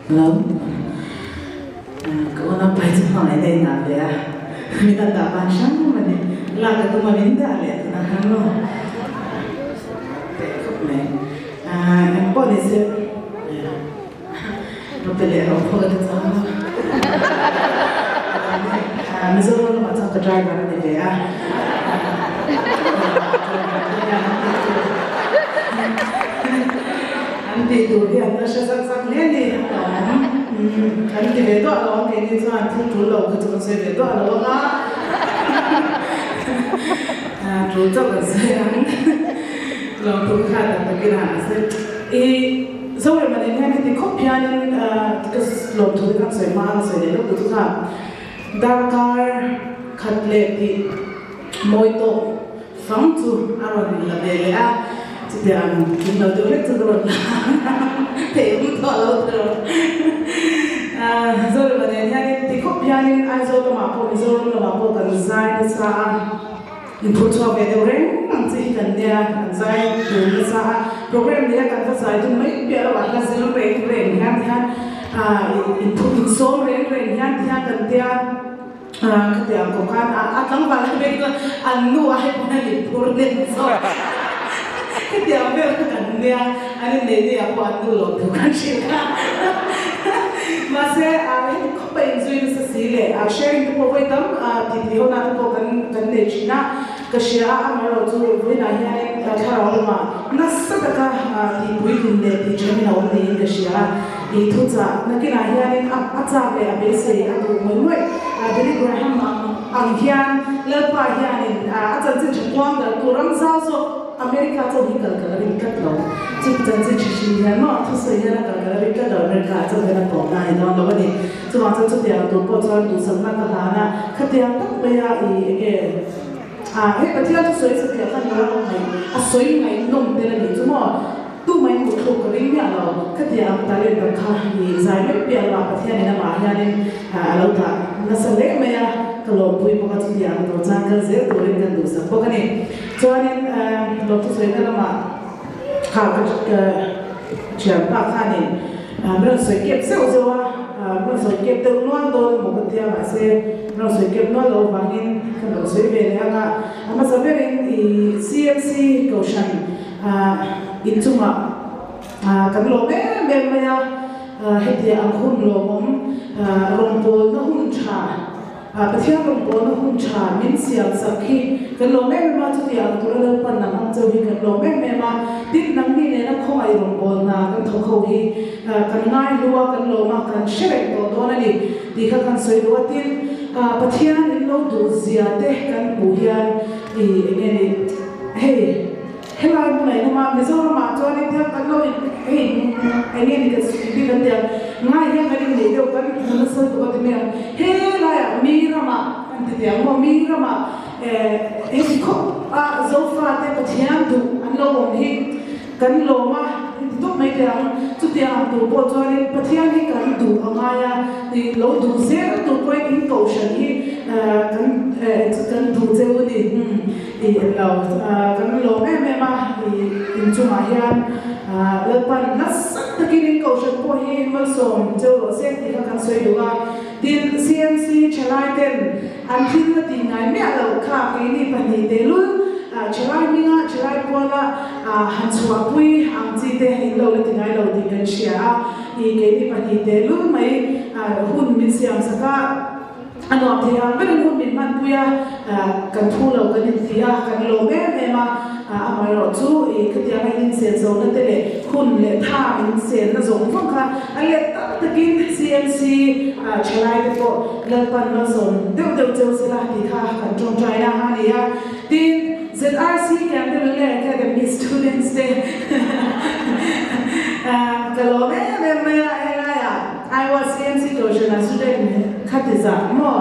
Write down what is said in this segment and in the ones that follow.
lớn có nó phải cho hỏi đây là về mình đã tạo bản sáng mà là cái tụi mình đã lệ là hàng lo không này em có đi xem nó phải lệ ông không được sao mình giờ nó mà sao cái driver này về anh đi tụi thì anh sẽ sắc lên đi anh thì về đó là cái gì cho anh thích chủ lâu cái chỗ sẽ về đó là nó chủ cho cái gì anh lòng tôi khá là cái nào sẽ sau này mà đến ngày thì không phải nên cái lòng tôi các sẽ mang sẽ đến lúc tôi tham Dakar khát lệ thì môi tổ phóng tu anh là về thì anh chúng tôi được rất rồi thế cũng tốt rồi rồi mà đến ngày thì không phải nên ai rồi mà cô cần giải sa input cho về đâu đấy anh chỉ cần đi anh giải được sa program này cần phải giải được mấy bây giờ bạn sẽ làm về hàng input số về hàng cần đi cái tiếng của anh tăng vào cái anh nuôi hay còn là program số cái tiếng về cần đi anh nên đi học anh nuôi được cái gì cả mà sẽ không phải duyên sự gì lệ sharing cái bộ với tấm thì hôm nay tôi cần để chỉ na cái gì mà rồi tôi với này anh cái nào mà nó rất là thì quý vị để thì cho mình nào thì cái gì thì thu trả nó cái này anh ra về ABC anh cũng mới Billy Graham anh hiền lớp bài hiền anh chân chính quan là tôi đang giao cho America cho đi cả cái này cắt lỗ chỉ chân chính chỉ hiền mà tôi sẽ hiền cả cái này cắt lỗ America cho cái này tốt này đó là vậy cho nên cho tôi tôi có cho tôi xem là cái nào cái tiếng tất bây giờ cái hết cái tiếng tôi soi sẽ cái cái nào này soi này nông thế này chứ mà tu mình một số cái gì là cái tiếng ta lên được khá thì giải quyết bây giờ là cái tiếng này mà hiền lâu ta nó sẽ lấy mấy kalau bui muka tu dia tu jangan zer tu orang kan dosa. Bukan ni. So ni waktu saya ni lama kau ke siapa kan ni. Mereka saya kep sewa mereka saya kep tu nuan tu muka dia masih mereka saya kep nuan tu bangin kalau saya beri agak ama saya beri CMC kausan itu mah kalau memang hati aku lomom rompol na huncha Pathia Rompo na huncha min siam sakhi kan lo me ma chu dia tural pan na mang chu hi kan lo me ma tin nang ni ne na khoi Rompo na kan tho kho hi kan ngai luwa kan lo ma kan shere to do na ni ti kha kan soi lo tin Pathia ni lo du zia te kan bu hian ni hey helai bu nai ma me zo ma cho ni ta kan lo hey ani ni ka su kan dia ngai hian kan ni de kan na sa to ka me helai Mirama, antidiamo Mirama, eko zofa te patiando, anlo hi kan loma, tu mai tiang, tu tiang tu po tuan patiang hi kan du amaya, di lo du zer tu koi in kausan hi kan du zeu di lo kan lo me ma in cuma hian lepan nas takin kausan po hi malsom zeu lo se ti kan soi duga din CMC chalai ten anthil na tingai me alo kha ke ni pani te lu chalai minga chalai pola hanchua pui angchi te hin lo le tingai lo ti kan sia I ke ni pani te lu mai hun min siam saka ano thea men hun min man puya kan thu lo kan tia kan lo me ma amai ro chu ke tia mai in se zo na te le hun le tha in se na zo phong kha ale takin CMC chalai te ko lalpan no zon deu se la ti kha kan trong trai na ha ni ya tin ZRC Candle Academy students day kalau me I was CMC coach na student khatiza mo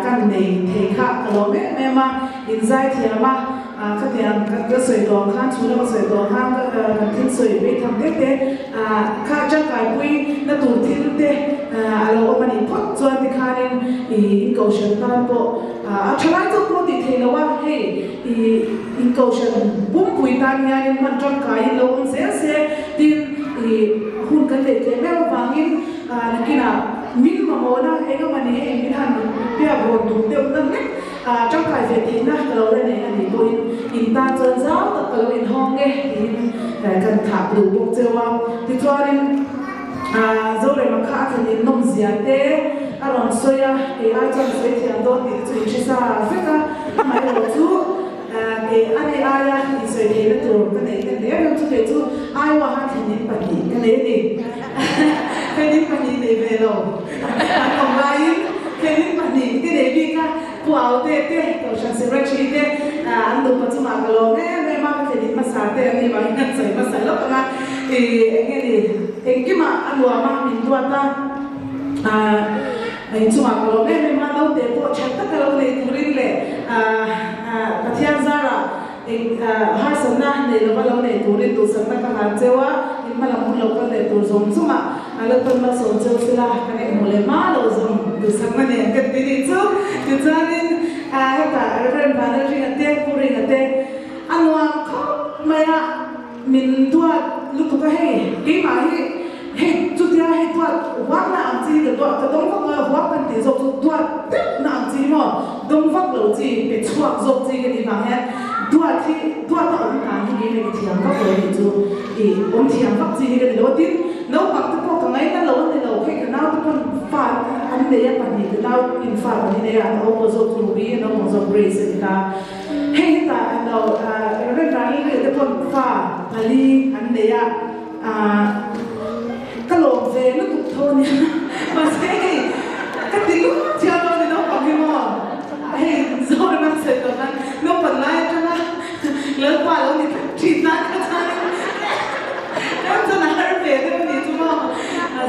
kan nei the kha kalau me ma anxiety ma các tiếng các sợi đồ khăn chú nó sợi đồ khăn các thiên sợi bị thầm thế thế khá chắc cái quy nó tụt thiên thế alo mà đi thoát cho thì khá nên in cầu sinh tan bộ cho lại tôi có đi thấy làว่าhey in cầu sinh bung quy tan nha nên mình trong cái lâu sẽ tin hun kan le ke me wangin nakina min mamona ega mani min han pia bo du te tam ne trong kai ve ti na lo le ne ani bo in ta chon zao ta lo in hong nge in kan thap du bok chewa ti chuanin zo le ma kha kan in nom zia te aron soya e ai chon soi ti an do ti chu chi sa feka mai lo chu ke ani aya ni soi te na tu kan ne kan le no chu te chu ai wa ha kan in pa ni kan ne ni kan in pa ni ne ve lo còn lại cái những bạn nhìn cái đề vi ca của áo tê tê tổ chức sự ra chi tê anh được bắt chước cái lồng nghe mà cái những mà sáng tê anh đi vào những cái mà sáng lắm mà thì cái gì cái mà anh vừa mà mình tua ta anh chúc cái lồng nghe mà đâu tê bộ chắc tất cái lồng này tụi mình lệ cái thiên gia là hai sân na này là lồng này tụi mình tụi sân na cái hàng chơi á nhưng mà làm một lồng cái này tụi giống chứ mà alam pun masuk jauh sila kan mulai malu zong dusak mana yang ketiri tu kejarin apa referent banner ringate puringate anwa kau maya min tua lutu kahai lima he tutia he tua wak na amci ke tua kedong fak le wak kan ti zok tua na amci mo dong fak lo ji pe chuak zok ji ke di bang he tua ta om kan hi ni ke tiang fak lo ni tu om tiang fak ji ke lo tin nấu bằng cái cô thằng ấy nó lâu thì lâu khi cái nào cái con pha anh đấy là bạn gì cái nào in pha bạn này là nó có dấu thủ bí nó có dấu brace thì ta hay ta anh đâu cái này cái con pha ali anh đấy cái lồng về nó tụt thôi nha mà cái tiếng chưa đâu thì nó còn cái mò hay rồi nó sẽ tụt nó phần lại cho nó lớn quá lâu thì chỉ ra cái cho nên là về cái gì chúng nó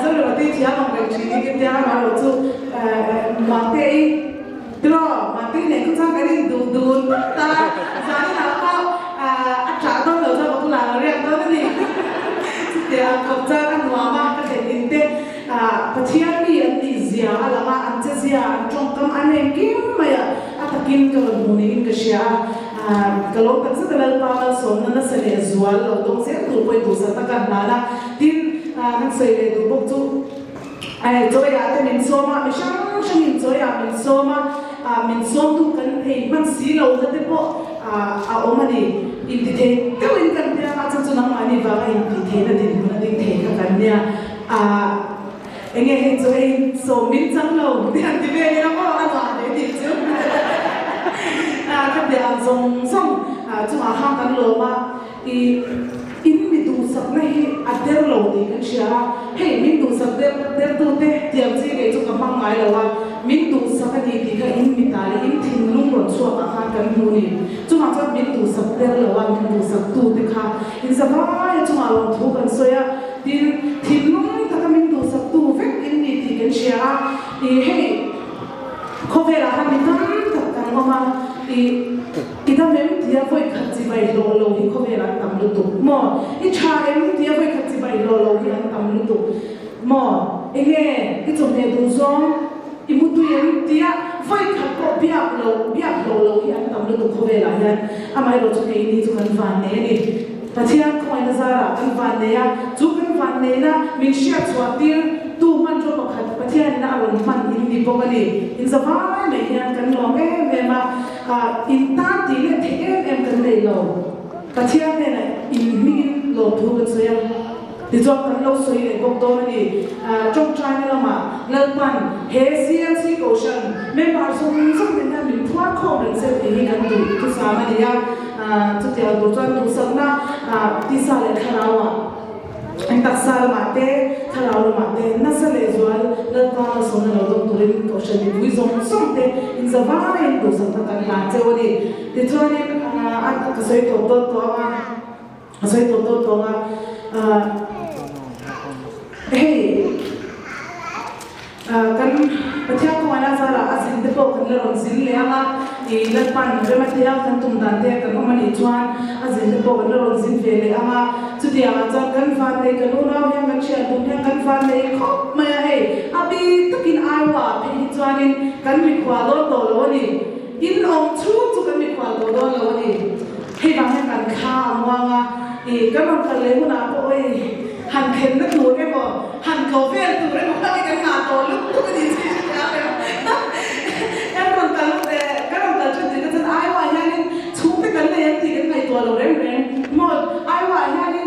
sau đó thì chỉ học cái gì cái tiếng mà rồi chú mà cái đó mà cái này cũng sang cái gì đủ ta sáng là bao trả đâu được cho một là riêng đó cái gì thì học ra ăn hòa mà cái thể tin tê cái thiên đi ăn đi zia là mà ăn chơi zia trong tâm anh em kim mà ta kim cái vật mù này cái gì kalau tak setelah pamal son na sa lezual lo dong se tu poi tu sa takan nana tin nak sei le tu bok tu ai joy ya te min soma mi shang min joy ya min soma min som tu kan thei man si lo na te po omani in ti the te win kan te ma chu chu nang mani va in ti the na din na ding the ka kan nia enge he joy so min chang lo ti an ti ve na mo na de ti chu các địa dùng xong chúng ta ham ăn lẩu mà thì in bị tụ sập này đeo lẩu thì cái gì hey mình tụ sập đeo tụ thế tiệm gì cái chúng ta mang ngay lẩu mình tụ sập cái gì thì cái in bị tali in thìn lung rồi xua cả hai cái mù này chúng ta cho mình tụ sập đeo lẩu mình tụ sập tụ thì khá in sập ai chúng ta làm thu cần xoay thì thìn lung ta cái mình tụ sập tụ vết in thì cái gì thì hey không phải là mình thắm thật càng mà ita mem dia voi khatsi bai lo hi khove la tam lu tu mo I cha em dia voi khatsi bai lo hi an tam lu tu mo enge I chom ne du zong I mutu em dia voi khat ko biak lo hi an tam lu tu khove la hian amai ro chu ke ni chu kan van ne ni pathian khoi na zara kan van ne ya chu kan van ne na min shia chwatir tu man ro pakhat pathian na aron man in ni bokani in zawai me hian kan lo me ma in ta ti le the em kan nei lo pathian ne na in min lo thu kan so ya ti jo kan lo so ile bok do ni trong trai ne ma lal pan he CMC caution me par so min na min thwa kho ren se ni kan tu sa ma ni ya chu te do chan tu sang na ti sa le kharawa anh ta sao mà thế thà nào mà thế nó sẽ lấy rồi lần qua số này nó đông tuổi có sẽ bị vui giống sống thế in giờ vài em đủ sống ta cần làm chơi đi thì cho nên anh cái sợi tổ mà hey kan pathian ko ana sara asin te po kan ron sin le anga I lat pan re ma te kan tum dan te kan ma ni chuan asin te po kan ron sin ve le anga chu ti anga chan kan fa te kan u raw yang kan chen dum yang kan fa le khop ma hey abi takin ai wa phe chuan in kan mi khwa lo to lo ni in ong chu chu kan mi khwa lo ni hey bang kan kha amwa nga kan kan le hu na po oi หันเข็นนักตัวได้บ่หันเกาเฟ่ตัวได้บ่ถ้ามีกันหาตัวลูกก็ดีสินะเลยกันคนตลกแต่กันคนตลกจริงๆก็จะไอ้ว่าอย่างนี้ชุบไปกันเลยยังตีกันไงตัวเราเร่งเร่งหมดไอ้ว่าอย่างนี้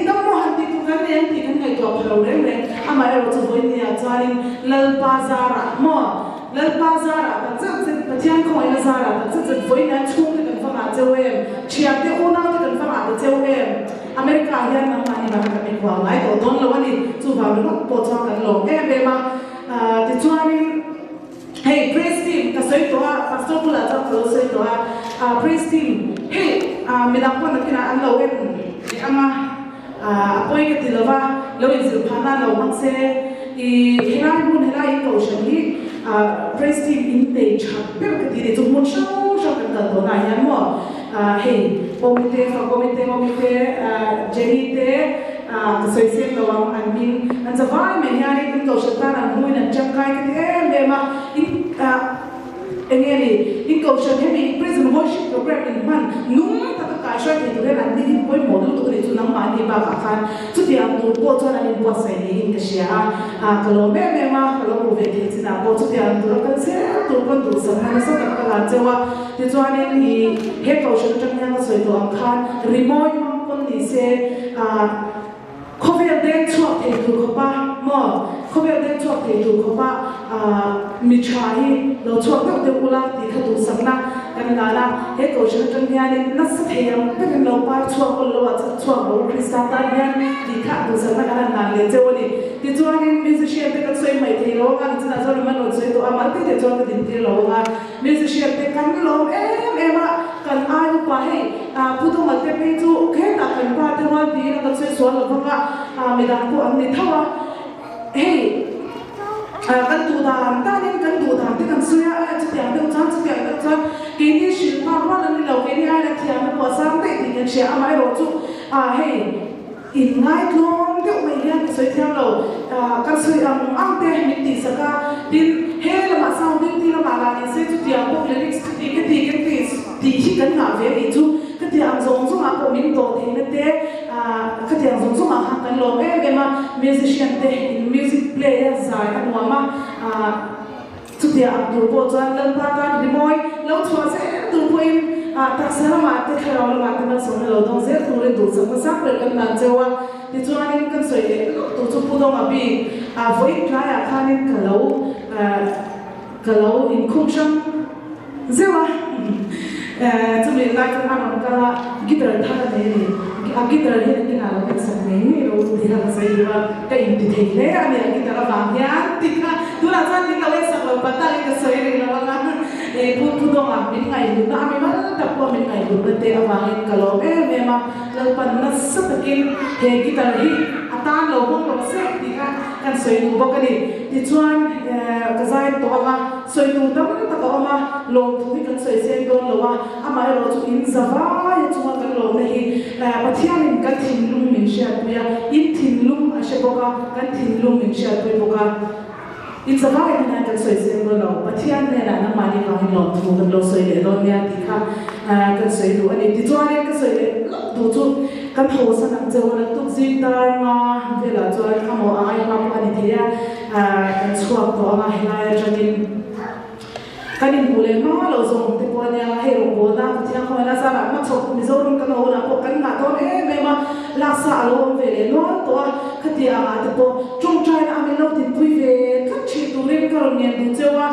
ต้องมหันตีกันเลยยังตีกันไงตัวเราเร่งเร่งอามาเราจะวันนี้จารินลลบาซาระหมดลลบาซาระแต่จะประเทศของไอ้ซาระแต่จะวันนี้ชุบไปกันฝั่งอาเจวเอ็มเชียร์ที่อุณาที่กันฝั่งอาเจวเอ็มอเมริกาเฮียนมันนี่แบบเป็นความไรตัวต้นแล้ววันนี้จู่บ่าวเราปวดท้องกันหลงเบมาที่ช่วงนี้เฮ้ย praise team ก็สวยตัว pastor ผู้หลักจะสวยตัวpraise team เฮ้ยมีดังคนที่น่าอันเราเองนี่อามาป่วยกันทีละว่าเราเองสิผ่านมาเราบังเซ่อีเฮลัยบุญเฮลัยเขาเช่นนี้praise team อินเตจเป็นกันทีเดียวจุดมุ่งช่องกันตัวไหนยันว่าเฮ้ยkomite jenite soisem lawang anmin an zawai menyani tin ko shatan an huin an chamkai ke lema engeli in ko shan hemi prison worship program in man num ta ka shwa ti tu ren an ni poi model tu ri tu nang ma ni ba ka khan chu ti am tu po chon an po sai ni in ka sia kalo me ma kalo mo ve ti na po chu ti am tu ka se tu kon tu sa na sa ka la chewa ti chuan ni he ko shan chang yang ka soi tu am khan remoi mang kon ni se Covid day chua thei tu khopa mo Covid day chua thei tu khopa mi chai lo chua ta te ula ti kha tu samna kan la la he ko shan chang ya ni na sa theyam pe kan lo pa chua ko lo cha chua lo krista ta ya ti kha tu samna kan na le che woni ti chua ni musician te ka soi mai thei lo kan chana so man lo soi to amal te chua ka din ti lo nga musician te kan lo ema kan ai pa he puto ma te pe chu khe ta kan pa te wa ti na ka soi so lo ka me da ko an ni thawa hey kan tu da ta ni kan tu da te kan suya chu te ang chan chu te ang chan ke ni shin pa wa la ni lo ke ni ai la thiam na ko sam te ti kan sia amai ro chu hey in ngai klom te mai hian soi thiam lo kan soi ang te mi ti saka din he la ma sound din ti la ma la ni se chu ti ang ko lyrics ti ke ti ti hi kan na ve ni chu ka ti ang zong zong a ko min to the na te ka ti ang zong zong a kan lo ma musician te music player zai an wa ma chu ti ang tu po chan lan pa ta ri moi lo chua se tu poin ta sa la ma te khara la ma te ma so lo dong se tu le du sa ma sa pre kan na chewa ti chuan in kan soi le tu chu pu dong a bi voi try a khanin ka lo in khung sham zewa chu me la kan an ka guitar tha ne ni guitar he ni na lo kan sa ne ni lo ti la sai wa ka in ti thei le a ne guitar ba ya ti kha tu la chan ni ka le sa lo pa ta le ka soi ri la nga pu dong a min ngai lu na mi ma ta po min ngai lu te awangin ka lo me ma lo pan na sa takin he guitar hi ata lo bong lo se ti ka kan soi lu bo ka ni ti chuan ka zai to ma soi tu dam ta ka ma lo thu hi kan soi sen don lo wa ama ro chu in zawa ya chu kan lo na hi pathian in kan thin lum min sha tu ya in thin lum a she bo ka kan thin lum min sha tu bo ka in zawa ya na kan soi sen don lo pathian ne na na ma ni ka hi lo thu kan lo soi le lo ya ti kha kan soi lu ani ti chuan ka soi le tu chu kan ho sa na chaw na tu zin ta ma ve la chuan ka mo ai ma pa ni thia kan chuak to ma hi la janin kanin bule ma lo zong te po nya he ro bo da tia ko na sa ma chok mi zo rum kan ho na ko kan na to me ma la sa lo ve le no to ka tia ma te po chung chai na mi lo tin pui ve ka chi tu ren ka ro nyen du chewa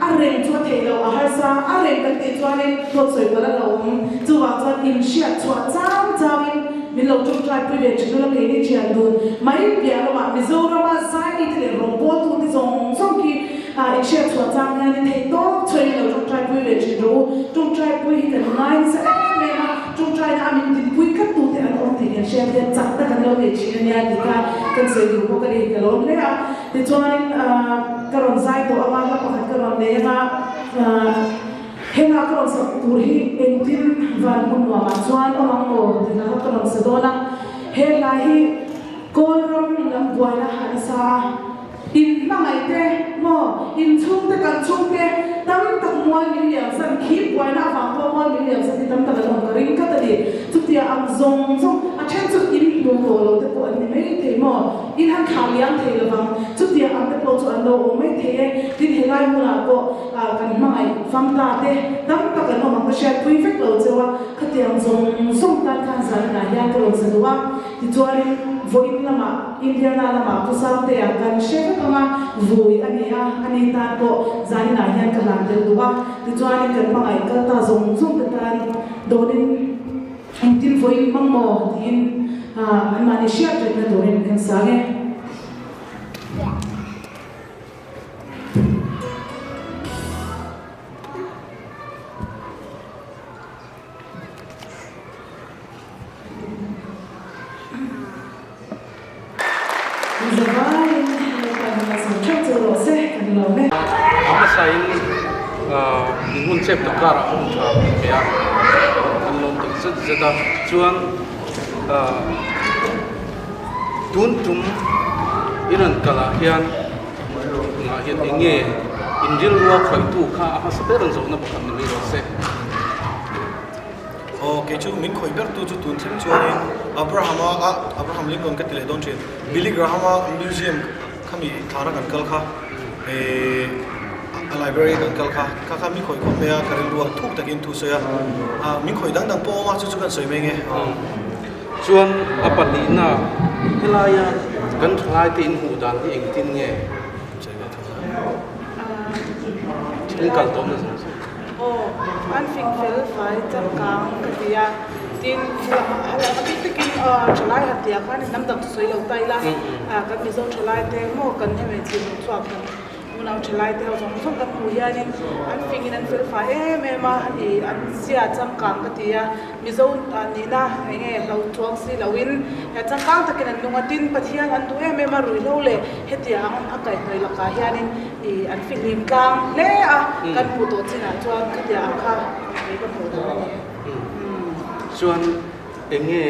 a ren chu the lo a har sa a ren kan te chwa len to soi pa la lo chu wa cha in shia chwa cham cham min lo chung chai pui ve chu lo ke ni chian du mai pia lo ma mi zo ro ma sai ni te ro po tu ti zong song ki in shia chwa cham ya ni te to choi lo chung chai pui ve chu ro chung chai pui kan ngai sa me ma chung chai na min tin pui ka tu te an on ti ya shia te chak ta kan lo ve chi ni ya ti ka kan se du ko ka ri ka lo le a ti chuan ka ron zai to ama la pakhat ka ron le ma hena ka ron sa tur hi en tin van mun wa ma chuan amang mo ti na ka ron sa do na he la hi kol rom lam boi na han sa in ma ngai te mo in chung te kan chung te tam tak mo ni liam san khi boi na fa ko mo ni liam san tam tak lo ka ring ka ta di tu ti am zong zong a chen chu in mo lo te ko ni me te mo in han kham yang thei lawang chu tia am te po chu an lo o mai the tin helai mu la ko kan mai fam ta te dam ta kan ma ko sha pui fek lo chewa khatiang zong song ta khan san na ya ko lo se duwa ti chuarin voin lama India na lama pu sam te kan she ka ma vui ani ani ta ko zani na hian ka lan del duwa ti chuarin kan ma ai ka ta zong zong ta kan donin tin voin mang mo tin an mani shia tre na donin kan sa ge Mun cep takara unta ya alom tak zeda chuan tun tum iran kala hian nga hian enge injil ruwa khoi tu kha ha saperan zo na bakam ni ro se okay chu min khoi ber tu chu tun thim chuan Abraham Lincoln ka tile don chen Billy Graham museum khami thara kan kal kha a library kan kal kha mi khoi khom mea karin ruwa thuk takin thu soya mi khoi dang po ma chu kan soi menge chuan apani na helaya kan thlai tin hu dan ti eng tin nge tin kal tom na an fing fel fai cham kang ka tia tin hala ka tikin chalai hatia khan nam dak soi lo tai la ka mi zo chalai te mo kan he me chin chuak kan unau chalai te ho jong song ka pu ya ni an fing in an fel fai me ma ni an sia cham kang ka tia mi zo ni na nge lo chuang si lo in ya cham kang takin an lunga tin pathian an tu me ma rui lo le hetia an akai noi la ka hianin an fing lim kang le kan pu to china chuan ka tia kha me ka pu da ni chuan enge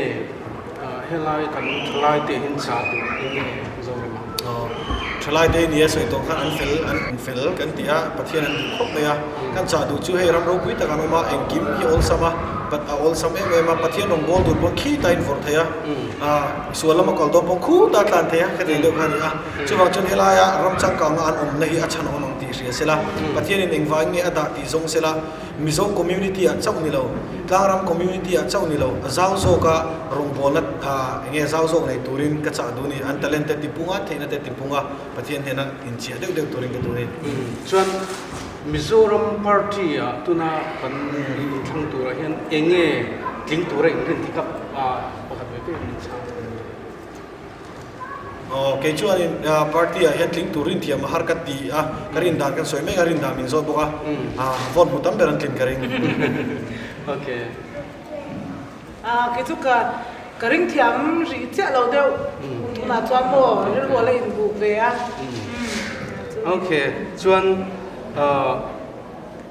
helai kan thlai te hin cha tu enge zo ma thlai te ni soi to khan an fel kan tia pathian an khop mea kan cha du chu he ram ro pui ta kan ma eng kim hi ol sama but all some ma pathian ong bol dur bon khi tain for thaya sualama kol do pong khu ta tlan thaya ka dei do khan chu wang chon helaya ram chang ka ma an om nei achan onong ti ria sela pathian in engwang ni ada ti zong sela mizo community a chau ni lo tlangram community a chau ni lo zau zo ka rong bonat nge zau zo nei turin ka cha du ni an talented ti punga theina te ti punga pathian thena in chia deu deu turin ka turin chuan Mizoram party tuna kan thang tura hian enge tling tura in rin tikap pakhat me te in cha okay chuan party a hian tling turin thiam har ka ti karin dan kan soi me karin da min zo boka von mutam beran tling karin okay ke chu ka karing thiam ri che lo deu na chuan mo ri ro le in bu ve okay chuan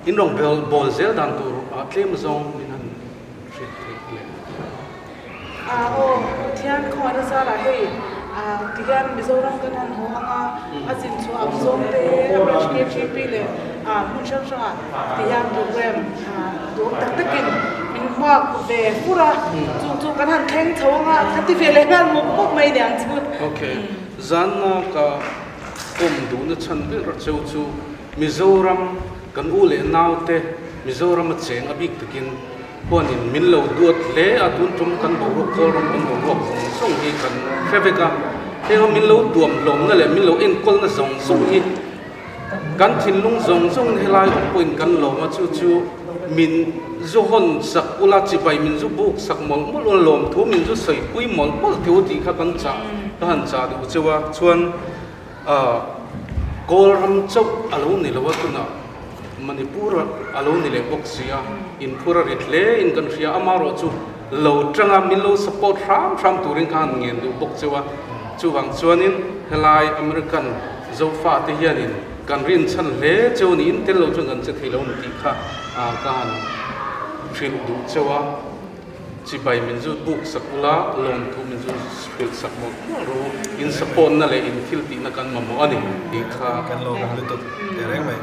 in rong bol zel dan tur claim zong in an shit le thian kho na sa la hei tigan mizoram kan han ho anga azin chu am zong te average KGP le mun shang shang tiang program do tak takin min hwa ve pura chu kan han theng thonga thati ve le ngan mo pok mai nyang chu okay zan ka du na chan be ra cheu chu Mizoram kan u le naute Mizoram cheng abik takin ponin min lo duat le atun tum kan bo ro ko rom kan bo ro song hi kan feveka heo min lo tuam lom na le min lo en kol na zong song hi kan thin lung zong song helai point kan lo ma chu chu min zo hon sak ula chi pai min zu buk sak mol mol lom thu min zu sei pui mol pol theu ti kha kan cha han cha du chewa chuan kol ram chok alo ni lo tuna Manipur alo ni le boxia in pura ritle in country amaro chu lo tranga min lo support ram turin kan ngen du boxewa chu wang chuanin helai American zo fa te hianin kan rin chan le choni in tel lo chung kan che thilo ti kha kan thil du chewa chi bai min zu book sakula lon thu min zu spil sakmo ro in support na le in thil ti na kan mamo ani ti kha kan lo kan lu tu tereng mai